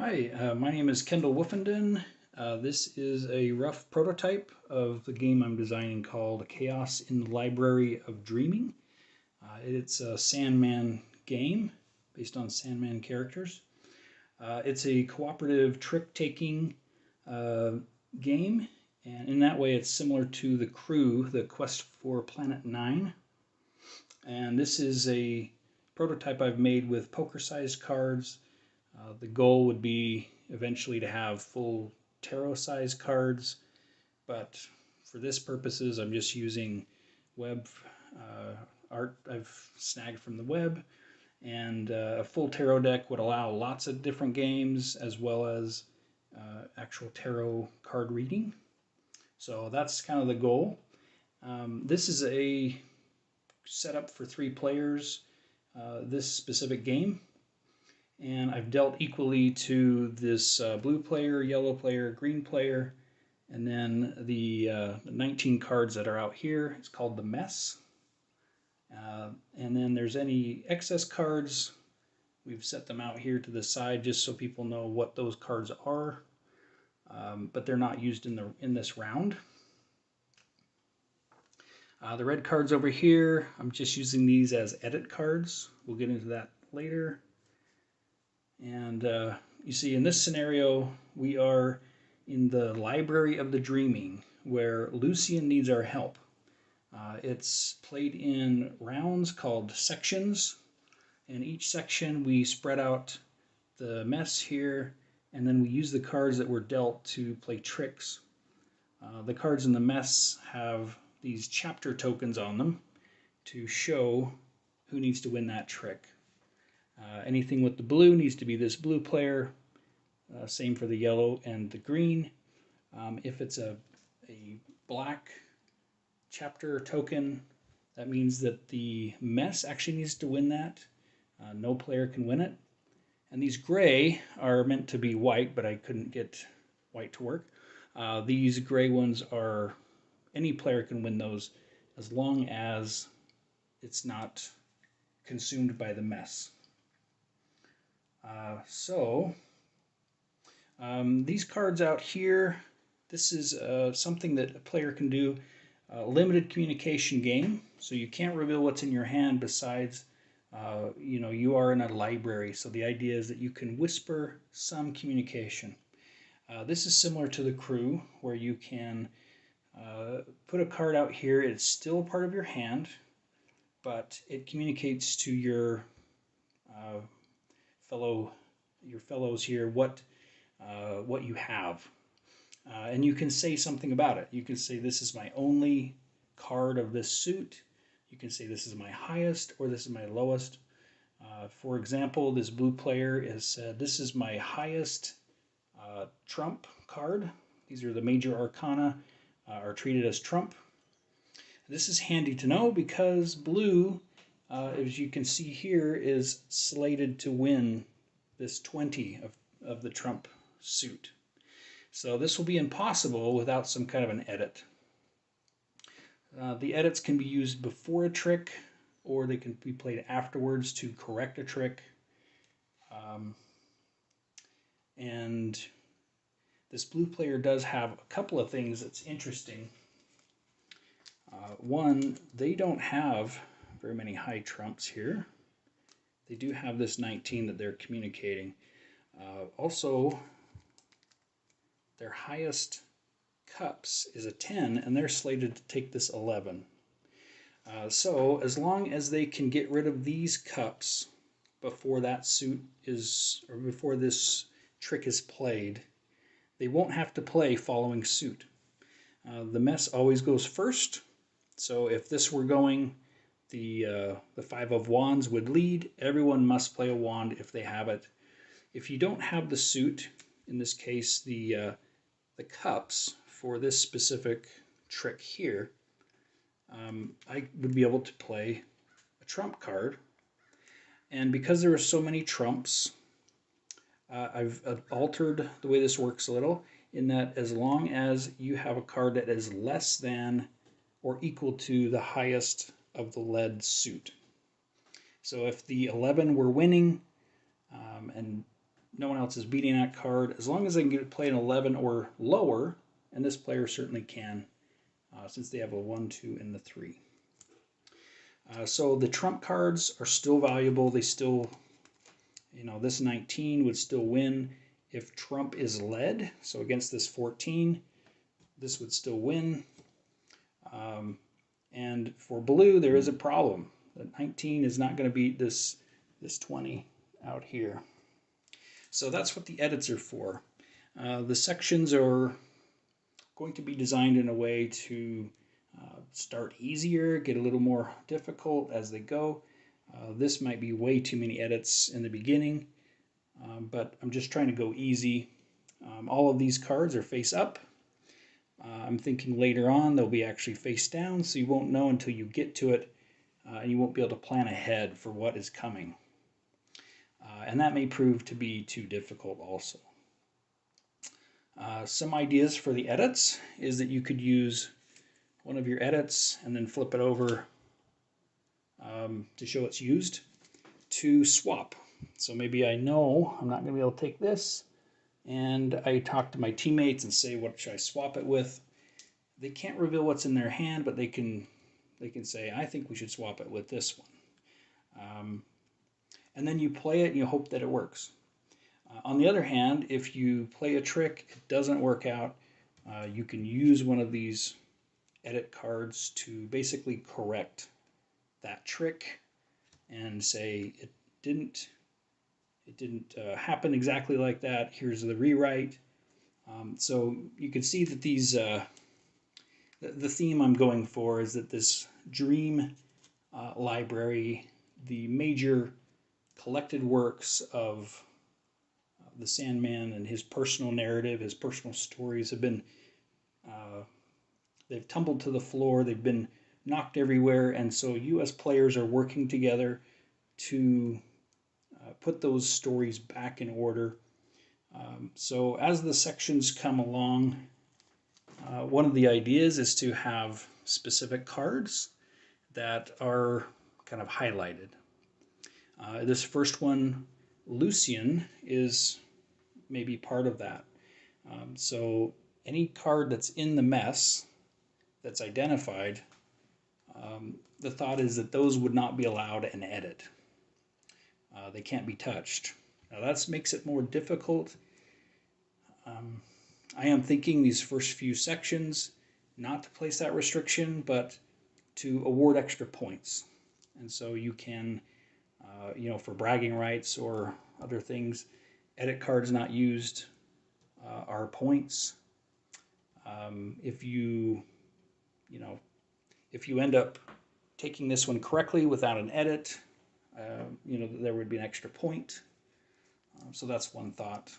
Hi, my name is Kendall Woofenden. This is a rough prototype of the game I'm designing called Chaos in the Library of Dreaming. It's a Sandman game based on Sandman characters. It's a cooperative trick-taking uh, game, and in that way it's similar to The Crew, the Quest for Planet 9. And this is a prototype I've made with poker-sized cards. The goal would be eventually to have full tarot size cards, but for this purposes, I'm just using web art I've snagged from the web, and a full tarot deck would allow lots of different games as well as actual tarot card reading. So that's kind of the goal. This is a setup for 3 players, this specific game. And I've dealt equally to this blue player, yellow player, green player, and then the 19 cards that are out here. It's called the mess. And then there's any excess cards. We've set them out here to the side just so people know what those cards are, but they're not used in this round. The red cards over here, I'm just using these as edit cards. We'll get into that later. And you see, in this scenario, we are in the Library of the Dreaming, where Lucian needs our help. It's played in rounds called sections, and each section we spread out the mess here, and then we use the cards that were dealt to play tricks. The cards in the mess have these chapter tokens on them to show who needs to win that trick. Anything with the blue needs to be this blue player. Same for the yellow and the green. If it's a black chapter token, that means that the mess actually needs to win that. No player can win it. And these gray are meant to be white, but I couldn't get white to work. These gray ones are, any player can win those as long as it's not consumed by the mess. These cards out here, this is something that a player can do, a limited communication game, so you can't reveal what's in your hand besides, you are in a library, so the idea is that you can whisper some communication. This is similar to The Crew, where you can put a card out here, it's still part of your hand, but it communicates to your fellows here what you have, and you can say something about it. You can say, this is my only card of this suit. You can say, this is my highest, or this is my lowest. For example, this blue player has said, this is my highest trump card. These are the major arcana, are treated as trump. This is handy to know because blue, as you can see here, is slated to win this 20 of the trump suit. So this will be impossible without some kind of an edit. The edits can be used before a trick, or they can be played afterwards to correct a trick. And this blue player does have a couple of things that's interesting. One, they don't have very many high trumps here. They do have this 19 that they're communicating. Also, their highest cups is a 10, and they're slated to take this 11. So as long as they can get rid of these cups before that suit is, or before this trick is played, they won't have to play following suit. The mess always goes first. So if this were going, the 5 of wands would lead. Everyone must play a wand if they have it. If you don't have the suit, in this case the cups for this specific trick here, I would be able to play a trump card. And because there are so many trumps, I've altered the way this works a little, in that as long as you have a card that is less than or equal to the highest of the led suit. So if the 11 were winning, and no one else is beating that card. As long as they can get play an 11 or lower, and this player certainly can, since they have a 1, 2, and the 3. So the trump cards are still valuable. They still, this 19 would still win if trump is led. So against this 14, this would still win. And for blue, there is a problem. The 19 is not going to beat this 20 out here. So that's what the edits are for. The sections are going to be designed in a way to start easier, get a little more difficult as they go. This might be way too many edits in the beginning, but I'm just trying to go easy. All of these cards are face up. I'm thinking later on they'll be actually face down, so you won't know until you get to it, and you won't be able to plan ahead for what is coming. And that may prove to be too difficult also. Some ideas for the edits is that you could use one of your edits and then flip it over to show it's used to swap. So maybe I know I'm not going to be able to take this, and I talk to my teammates and say, what should I swap it with? They can't reveal what's in their hand, but they can say, I think we should swap it with this one. And then you play it and you hope that it works. On the other hand, if you play a trick, it doesn't work out, you can use one of these edit cards to basically correct that trick and say it didn't happen exactly like that. Here's the rewrite. So you can see that these the theme I'm going for is that this dream library, the major collected works of the Sandman and his personal narrative, his personal stories have been, they've tumbled to the floor, they've been knocked everywhere, and so you as players are working together to put those stories back in order. So as the sections come along, one of the ideas is to have specific cards that are kind of highlighted. This first one, Lucian, is maybe part of that. So any card that's in the mess that's identified, the thought is that those would not be allowed an edit. They can't be touched. Now that makes it more difficult. I am thinking these first few sections not to place that restriction, but to award extra points. And so you can, for bragging rights or other things, edit cards not used are points. If you end up taking this one correctly without an edit, there would be an extra point. So that's one thought.